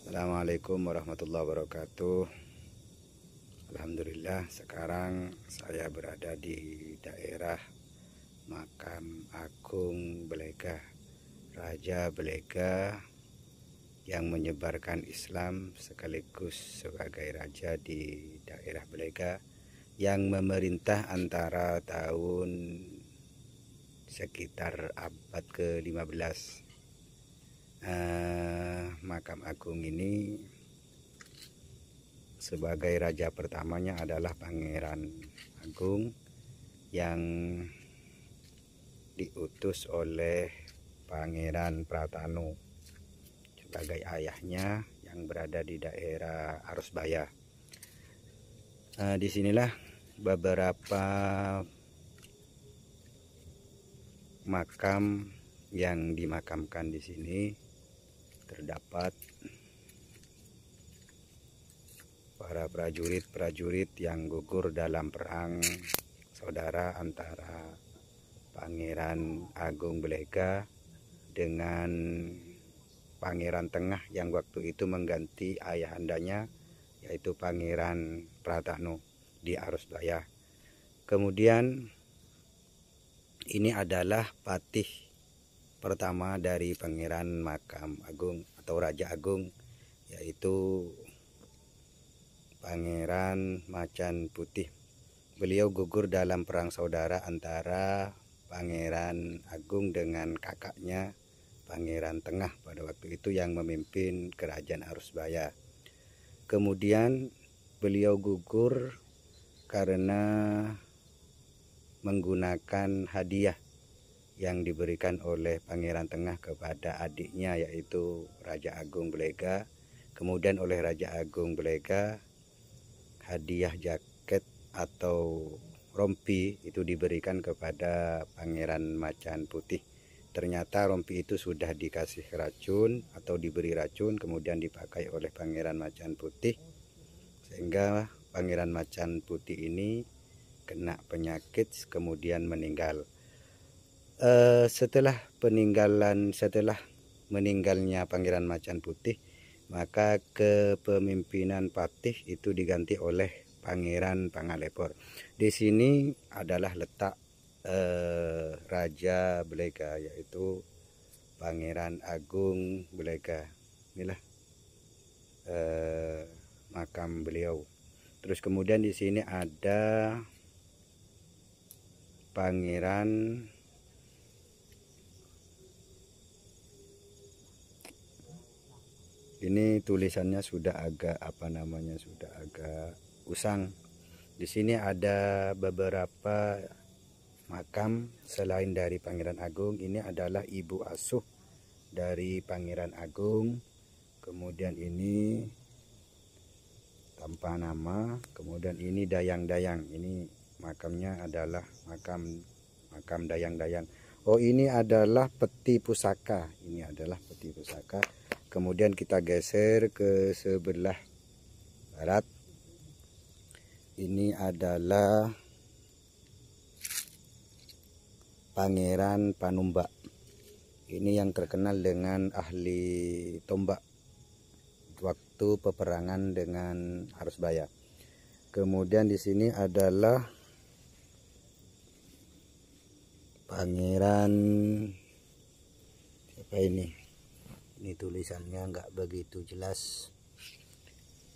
Assalamualaikum warahmatullahi wabarakatuh. Alhamdulillah, sekarang saya berada di daerah Makam Agung Belega, Raja Belega yang menyebarkan Islam sekaligus sebagai raja di daerah Belega yang memerintah antara tahun sekitar abad ke-15. Makam Agung ini sebagai raja pertamanya adalah Pangeran Agung yang diutus oleh Pangeran Pratanu sebagai ayahnya yang berada di daerah Arusbaya. Disinilah beberapa makam yang dimakamkan di sini. Terdapat para prajurit-prajurit yang gugur dalam perang saudara antara Pangeran Agung Belega dengan Pangeran Tengah yang waktu itu mengganti ayahandanya, yaitu Pangeran Pratanu di Arusbaya. Kemudian ini adalah patih pertama dari Pangeran Makam Agung atau Raja Agung, yaitu Pangeran Macan Putih. Beliau gugur dalam perang saudara antara Pangeran Agung dengan kakaknya Pangeran Tengah pada waktu itu yang memimpin kerajaan Arusbaya. Kemudian beliau gugur karena menggunakan hadiah yang diberikan oleh Pangeran Tengah kepada adiknya, yaitu Raja Agung Belega. Kemudian oleh Raja Agung Belega hadiah jaket atau rompi itu diberikan kepada Pangeran Macan Putih. Ternyata rompi itu sudah dikasih racun atau diberi racun, kemudian dipakai oleh Pangeran Macan Putih, sehingga Pangeran Macan Putih ini kena penyakit kemudian meninggal. Setelah meninggalnya Pangeran Macan Putih, maka kepemimpinan patih itu diganti oleh Pangeran Pangalepor. Di sini adalah letak Raja Belega, yaitu Pangeran Agung Belega. Inilah makam beliau. Terus kemudian di sini ada Pangeran ini tulisannya sudah agak sudah agak usang. Di sini ada beberapa makam selain dari Pangeran Agung. Ini adalah ibu asuh dari Pangeran Agung. Kemudian ini tanpa nama. Kemudian ini dayang-dayang. Ini makamnya adalah makam dayang-dayang. Oh, ini adalah peti pusaka. Ini adalah peti pusaka. Kemudian kita geser ke sebelah barat. Ini adalah Pangeran Panumbak. Ini yang terkenal dengan ahli tombak waktu peperangan dengan Arusbaya. Kemudian di sini adalah Pangeran siapa ini? Ini tulisannya nggak begitu jelas.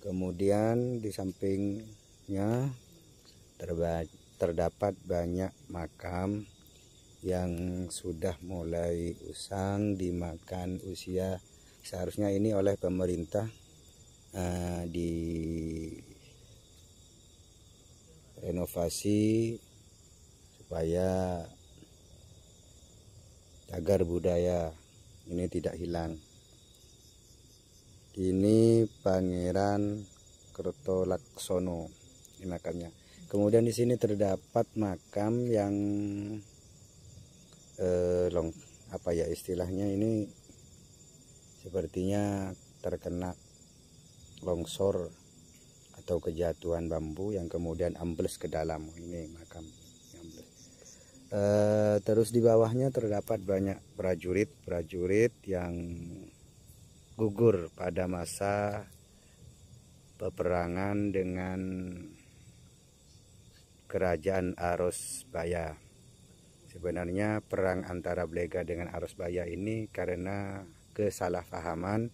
Kemudian di sampingnya terdapat banyak makam yang sudah mulai usang, dimakan usia. Seharusnya ini oleh pemerintah direnovasi supaya cagar budaya ini tidak hilang. Ini Pangeran Kertolaksono, ini makamnya. Kemudian di sini terdapat makam yang istilahnya ini sepertinya terkena longsor atau kejatuhan bambu yang kemudian ambles ke dalam. Ini makam yang ambles. Terus di bawahnya terdapat banyak prajurit yang gugur pada masa peperangan dengan kerajaan Arosbaya. Sebenarnya perang antara Blega dengan Arosbaya ini karena kesalahpahaman,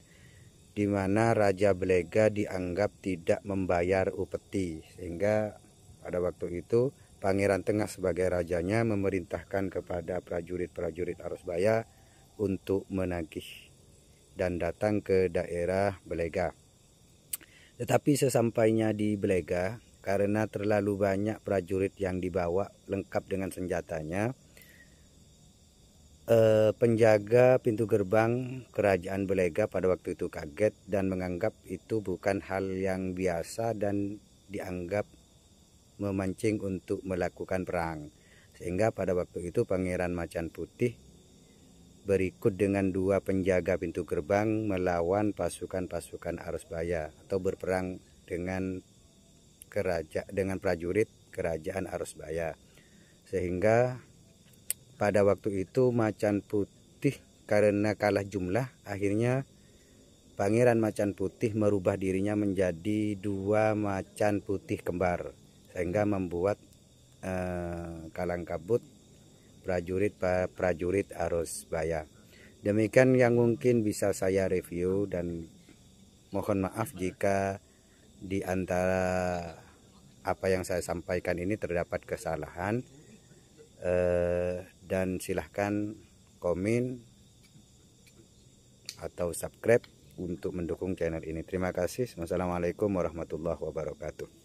di mana Raja Blega dianggap tidak membayar upeti, sehingga pada waktu itu Pangeran Tengah sebagai rajanya memerintahkan kepada prajurit-prajurit Arosbaya untuk menagih dan datang ke daerah Blega. Tetapi sesampainya di Blega, karena terlalu banyak prajurit yang dibawa lengkap dengan senjatanya, penjaga pintu gerbang kerajaan Blega pada waktu itu kaget dan menganggap itu bukan hal yang biasa dan dianggap memancing untuk melakukan perang. Sehingga pada waktu itu Pangeran Macan Putih berikut dengan 2 penjaga pintu gerbang melawan pasukan-pasukan Arosbaya atau berperang dengan prajurit kerajaan Arosbaya. Sehingga pada waktu itu Macan Putih karena kalah jumlah, akhirnya Pangeran Macan Putih merubah dirinya menjadi 2 macan putih kembar, sehingga membuat kalang kabut prajurit Arosbaya. Demikian yang mungkin bisa saya review, dan mohon maaf jika di antara apa yang saya sampaikan ini terdapat kesalahan, dan silahkan komen atau subscribe untuk mendukung channel ini. Terima kasih. Wassalamualaikum warahmatullahi wabarakatuh.